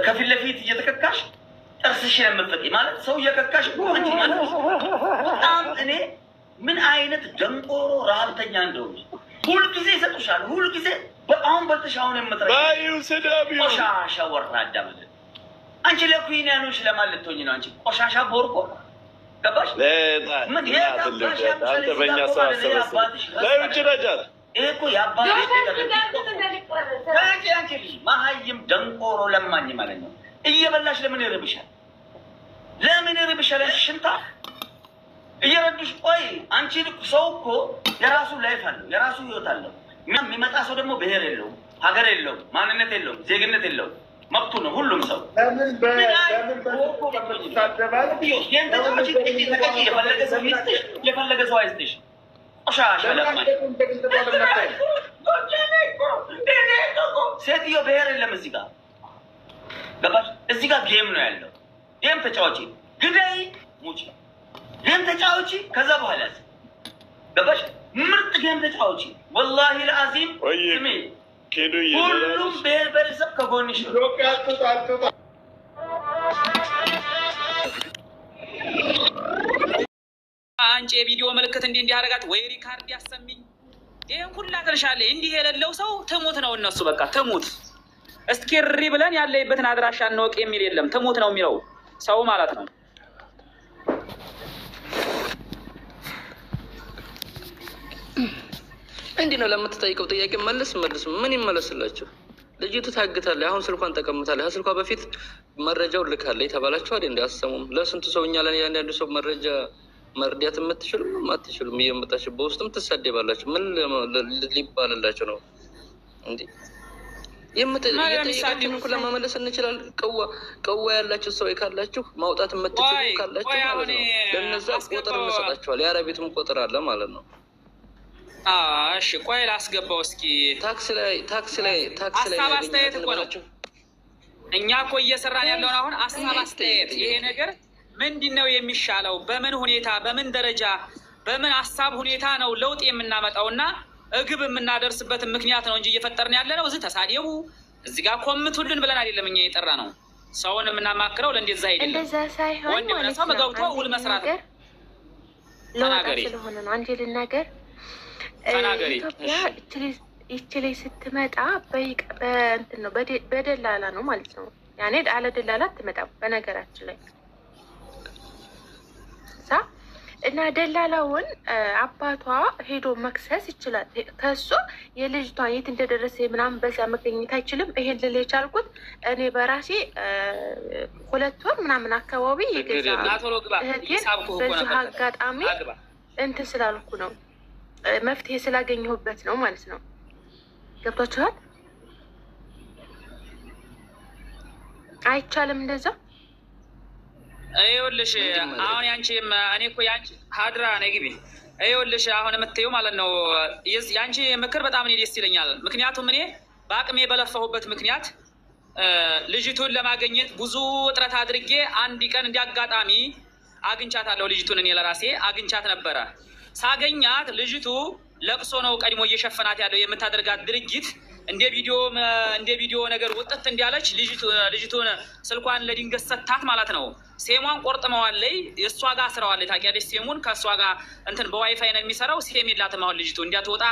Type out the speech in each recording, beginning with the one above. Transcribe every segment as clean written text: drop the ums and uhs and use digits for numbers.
ከፊት ለፊት እየተከካሽ ጥርስሽ ለምትፈቂ ማለት ሰው እየከካሽ አንቺ ማለት በጣም እኔ ምን አይነት ደንቆሮ ረሀብተኛ እንደሆነ ሁልጊዜ ይሰጡሻል። ሁልጊዜ በአሁን በልተሽ አሁን ቆሻሻ ወራዳ ማለት አንቺ ለኩይን ያኖሽ ለማን ልትሆኝ ነው? አንቺ ቆሻሻ ቦርቆ ገባሽ? አንተ በእኛ ይሄ እኮ የአባትሽ መሀይም ደንቆሮ ለማኝ ማለት ነው። እየበላሽ ለምን ይርብሻል? ለምን ይርብሻል? ሽንታ እየረዱሽ ቆይ አንቺ ሰው እኮ የራሱ ላይፍ አለው፣ የራሱ ህይወት አለው። የሚመጣ ሰው ደግሞ ብሔር የለውም፣ ሀገር የለውም፣ ማንነት የለውም፣ ዜግነት የለውም። መብቱ ነው ሁሉም ሰው። የፈለገ ሰው አይስጥሽ። ቆሻሻ ለማኝ ሴትዮ ብሔር የለም እዚህ ጋር ገባሽ? እዚህ ጋር ጌም ነው ያለው። ጌም ተጫዋች ግዳይ ሙጭ ጌም ተጫዋች ከዛ በኋላ ገባሽ? ምርጥ ጌም ተጫዋች ወላሂ ለአዚም ስሜ ሁሉም ብሔር ብሔረሰብ ከጎንሽ ነው። አንቺ የቪዲዮ ምልክት እንዲህ ያደርጋት ወይ ሪካርድ ያሰሚኝ ይሄን ሁላ ትልሻለ። እንዲህ የሌለው ሰው ትሙት ነው እነሱ በቃ ትሙት። እስኪሪ ብለን ያለይበትን አድራሻ እንወቅ የሚል የለም። ትሙት ነው የሚለው ሰው ማለት ነው። እንዲህ ነው ለምትጠይቀው ጥያቄ መልስ ምን ይመለስላችሁ? ልጅቱ ታግታለች። አሁን ስልኳን ተቀምጣለች። ስልኳ በፊት መረጃው ልካለች የተባላችሁ አይደል? እንዲያሰሙም ለስንቱ ሰው እኛ ለአንዳንዱ ሰው መረጃ መርዳት የምትችሉም አትችሉም እየመጣችሁ በውስጥም ትሳደባላችሁ። ምን ሊባልላችሁ ነው እንዴ? የምትጠይቃችሁን እኮ ለመመለስ እንችላለን። ቀዋ ያላችሁ ሰው ካላችሁ ማውጣት የምትችሉ ካላችሁ ማለት ነው ለነዛ ቁጥር እንሰጣችኋል። የአረቤትም ቁጥር አለ ማለት ነው። እሺ ቆይ ላስገባው እስኪ። ታክሲ ላይ ሀሳብ አስተያየት እኮ ነው እኛ እኮ እየሰራን ያለውን አሁን ሀሳብ አስተያየት። ይሄ ነገር ምንድን ነው የሚሻለው? በምን ሁኔታ በምን ደረጃ በምን ሀሳብ ሁኔታ ነው ለውጥ የምናመጣውና እግብ የምናደርስበትን ምክንያት ነው እንጂ እየፈጠርን ያለ ነው። እዚህ ተሳደቡ እዚህ ጋር ኮምቱልን ብለን አይደለም እኛ የጠራ ነው። ሰውን የምናማክረው ለእንደዛ አይደለም። እንደዛ ሳይሆን ወንድ ሰው መጋውቶ ውል መስራት ነው። ተናገሪ ስለሆነ ነው አንዴ ልናገር። ኢትዮጵያ ይችሌ ስትመጣ በእንትን ነው በደላላ ነው ማለት ነው። ያኔ አለ ደላላ አትመጣም በነገራችን ላይ እና ደላላውን አባቷ ሄዶ መክሰስ ይችላል። ከሱ የልጅቷን የት እንደደረሰ ምናምን በዛ መገኘት አይችልም። ይሄን ልል የቻልኩት እኔ በራሴ 2 ወር ምናምን አካባቢ የገዛ እህቴን በዚሁ አጋጣሚ እንትን ስላልኩ ነው መፍትሄ ስላገኘሁበት ነው ማለት ነው። ገብቷችኋል? አይቻልም እንደዛ። ይኸውልሽ አሁን ያንቺም እኔ እኮ ያንቺ ሀድራ ነይ ግቢ። ይኸውልሽ አሁን የምትይው ማለት ነው ያንቺ ምክር በጣም እኔ ደስ ይለኛል። ምክንያቱም እኔ በአቅሜ በለፋሁበት ምክንያት ልጅቱን ለማግኘት ብዙ ጥረት አድርጌ አንድ ቀን እንዲያጋጣሚ አግኝቻታለሁ። ልጅቱን እኔ ለራሴ አግኝቻት ነበረ። ሳገኛት ልጅቱ ለቅሶ ነው ቀድሞ እየሸፈናት ያለው። የምታደርጋት ድርጊት እንደ ቪዲዮ ነገር ውጥት እንዲያለች ልጅቱን ስልኳን ለድንገት ሰታት ማለት ነው። ሴሟን ቆርጥመዋለይ እሷ ጋር አስረዋለች። ታውቂያለሽ ሴሙን ከእሷ ጋር እንትን በዋይፋይ ነው የሚሰራው። ሴም የላትም አሁን ልጅቱ እንዲያትወጣ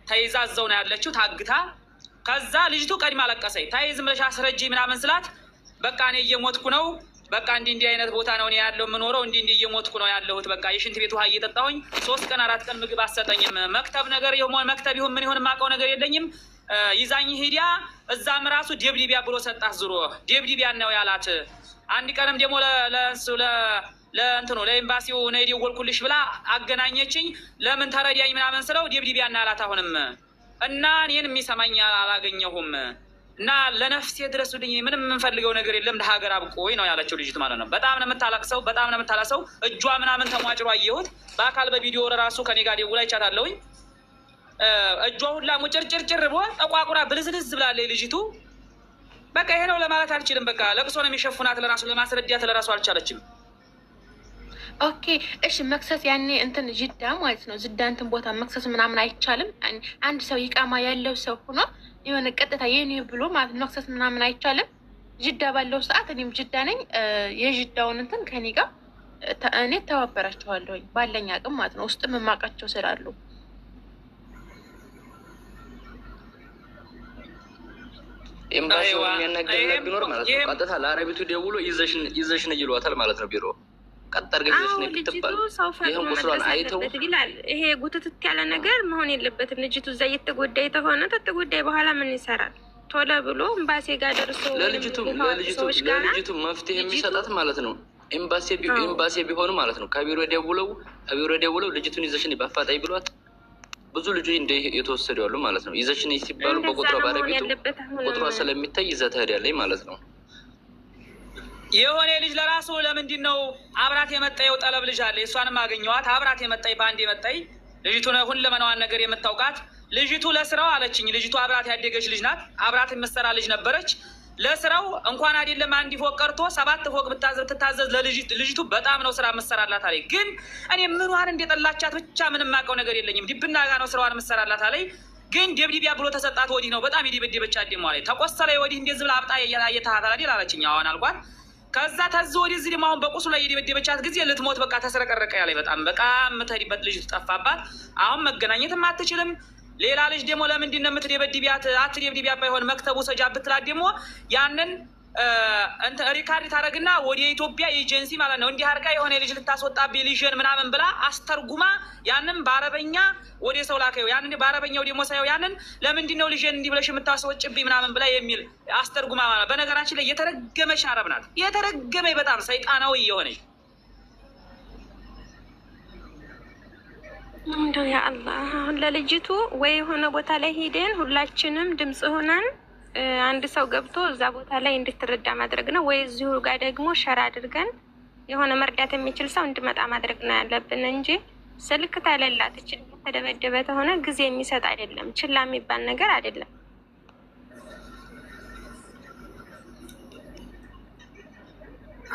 ተይዛ እዛው ነው ያለችው ታግታ። ከዛ ልጅቱ ቀድማ አለቀሰኝ። ተይዝ ብለሽ አስረጂ ምናምን ስላት በቃ እኔ እየሞትኩ ነው፣ በቃ እንዲህ አይነት ቦታ ነው እኔ ያለው የምኖረው፣ እንዲህ እየሞትኩ ነው ያለሁት፣ በቃ የሽንት ቤት ውሃ እየጠጣሁኝ 3 ቀን 4 ቀን ምግብ አሰጠኝም፣ መክተብ ነገር መክተብ ይሁን ምን ይሁን የማውቀው ነገር የለኝም። ይዛኝ ሂዲያ እዛም ራሱ ደብዲቢያ ብሎ ሰጣት። ዙሮ ደብዲቢያ ነው ያላት። አንድ ቀንም ደግሞ ለእንትኑ ለኤምባሲው ነው የደወልኩልሽ ብላ አገናኘችኝ። ለምን ተረዳኝ ምናምን ስለው ደብዲቢያ እና አላት አሁንም። እና እኔን የሚሰማኝ አላገኘሁም እና ለነፍሴ ድረሱልኝ፣ ምንም የምንፈልገው ነገር የለም፣ ለሀገር አብቆኝ ነው ያለችው ልጅት ማለት ነው። በጣም ነው የምታለቅሰው፣ እጇ ምናምን ተሟጭሮ አየሁት በአካል በቪዲዮ ራሱ ከኔ ጋር ደውላ ይቻታለሁኝ። እጇ ሁላ ሙጭርጭርጭር ብሎ ጠቋቁራ ብልዝልዝ ብላለች ልጅቱ። በቃ ይሄ ነው ለማለት አልችልም። በቃ ለቅሶ ነው የሚሸፉናት። ለራሱ ለማስረዳት ለራሱ አልቻለችም። ኦኬ እሺ፣ መክሰስ ያኔ እንትን ጅዳ ማለት ነው። ጅዳ እንትን ቦታ መክሰስ ምናምን አይቻልም። አንድ ሰው ይቃማ ያለው ሰው ሆኖ የሆነ ቀጥታ የኔ ብሎ ማለት መክሰስ ምናምን አይቻልም። ጅዳ ባለው ሰዓት እኔም ጅዳ ነኝ። የጅዳውን እንትን ከኔ ጋር እኔ ተባበራቸዋለሁኝ ባለኝ አቅም ማለት ነው። ውስጥም የማውቃቸው ስላሉ ኤምባሲው የሚያናገር ቢኖር ማለት ነው ቀጥታ ለአረቢቱ ደውሎ ይዘሽን ይሏታል ማለት ነው። ቢሮ ቀጠር ገቢዎች ነው ይተባል። ይሄን ቁስሏን አይተው ይላል። ይሄ ጉትትት ያለ ነገር መሆን የለበትም። ልጅቱ እዛ እየተጎዳይ ተሆነ ተጎዳይ በኋላ ምን ይሰራል? ቶሎ ብሎ ኤምባሲ ጋር ደርሶ ለልጅቱ መፍትሄ የሚሰጣት ማለት ነው ኤምባሲ ቢሆን ማለት ነው። ከቢሮ ደውለው ልጅቱን ይዘሽን በአፋጣኝ ብሏት ብዙ ልጆች እንደ የተወሰዱ ያሉ ማለት ነው። ይዘሽን ሲባሉ በቁጥሯ ባለቤቱ ቁጥሯ ስለሚታይ ይዘህ ትሄዳለች ማለት ነው። የሆነ ልጅ ለራሱ ለምንድን ነው አብራት የመጣየው ጠለብ ልጅ አለ። እሷንም አገኘዋት አብራት የመጣይ በአንድ የመጣይ ልጅቱን ሁለመናዋን ነገር የምታውቃት ልጅቱ ለስራው አለችኝ። ልጅቱ አብራት ያደገች ልጅ ናት። አብራት የምትሰራ ልጅ ነበረች። ለስራው እንኳን አይደለም አንድ ፎቅ ቀርቶ 7 ፎቅ ብትታዘዝ ልጅቱ በጣም ነው ስራ የምትሰራላት አለኝ። ግን እኔ ምኗን እንደጠላቻት ብቻ ምንም የማውቀው ነገር የለኝም። ድብና ጋ ነው ስራዋን የምትሰራላት አለኝ። ግን ደብድቢያ ብሎ ተሰጣት ወዲህ ነው በጣም የደበደበቻት ደግሞ አለኝ። ተቆሰለ ወዲህ እንደዚህ ብላ አብጣ እየታታላል አለችኝ። አሁን አልኳት። ከዛ ታዝ ወዲህ እዚህ ደግሞ አሁን በቁስሉ ላይ የደበደበቻት ጊዜ ልትሞት በቃ ተስረቀረቀ ያለኝ። በቃ የምትሄድበት ልጅቱ ጠፋባት። አሁን መገናኘትም አትችልም። ሌላ ልጅ ደግሞ ለምንድን ነው የምትደበድቢያት? አትደብድቢያት ባይሆን መክተቡ ሰጃ ብትላት ደግሞ ያንን ሪካርድ ታደርግና ወደ ኢትዮጵያ ኤጀንሲ ማለት ነው እንዲህ አድርጋ የሆነ ልጅ ልታስወጣብኝ ልጅን ምናምን ብላ አስተርጉማ ያንን በአረበኛ ወደ ሰው ላከው። ያንን በአረበኛው ደግሞ ሳየው ያንን ለምንድን ነው ልጅን እንዲህ ብለሽ የምታስወጭብኝ ምናምን ብላ የሚል አስተርጉማ ማለት ነው። በነገራችን ላይ የተረገመች አረብ ናት። የተረገመች በጣም ሰይጣናዊ የሆነች እንደው ያ አላህ አሁን ለልጅቱ ወይ የሆነ ቦታ ላይ ሄደን ሁላችንም ድምጽ ሆነን አንድ ሰው ገብቶ እዛ ቦታ ላይ እንድትረዳ ማድረግ ነው። ወይ እዚሁ ጋር ደግሞ ሸራ አድርገን የሆነ መርዳት የሚችል ሰው እንድመጣ ማድረግ ነው ያለብን እንጂ ስልክ ተለላት እችል ተደበደበ ተሆነ ጊዜ የሚሰጥ አይደለም። ችላ የሚባል ነገር አይደለም።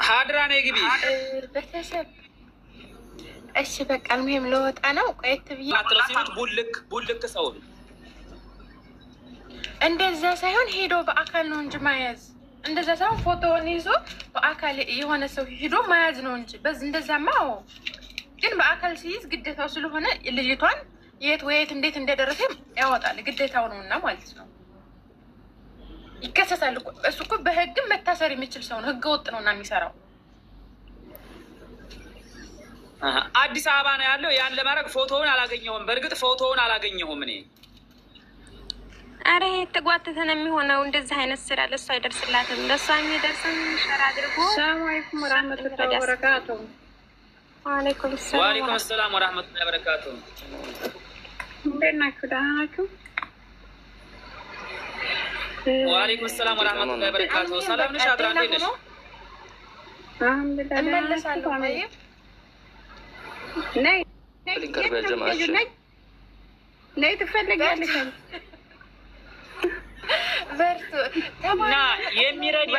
ሀድራ ነው ግቢ ቤተሰብ እሺ በቃ ምንም ለወጣ ነው። ቆየት ብዬ ማትረሲት ቡልክ ሰው እንደዛ ሳይሆን ሄዶ በአካል ነው እንጂ ማያዝ እንደዛ ሳይሆን ፎቶውን ይዞ በአካል የሆነ ሰው ሄዶ ማያዝ ነው እንጂ በዚህ እንደዛማ ግን በአካል ሲይዝ ግዴታው ስለሆነ ልጅቷን የት ወይት እንዴት እንደደረሰ ያወጣል። ግዴታው ነውና ማለት ነው። ይከሰሳል እኮ እሱ እኮ በህግም መታሰር የሚችል ሰው ነው። ህገ ወጥ ነውና የሚሰራው አዲስ አበባ ነው ያለው። ያን ለማድረግ ፎቶውን አላገኘሁም። በእርግጥ ፎቶውን አላገኘሁም እኔ። አረ የተጓተተ ነው የሚሆነው እንደዚህ አይነት ስራ ለእሷ አይደርስላትም። ለእሷ የሚደርስም ሸራ አድርጎ። ሰላም አለይኩም ወራህመቱላሂ ወበረካቱ። ወአለይኩም ሰላም ወራህመቱላሂ ወበረካቱ። እንደት ናችሁ? ደህና ናችሁ? ወአለይኩም ሰላም ወራህመቱላሂ ወበረካቱ። ሰላም ነሽ? አድራ እንዴት ነሽ? አልሐምዱሊላህ እመለሳለሁ። ነይ ትፈልጊያለሽ? በርቱ እና የሚረዳ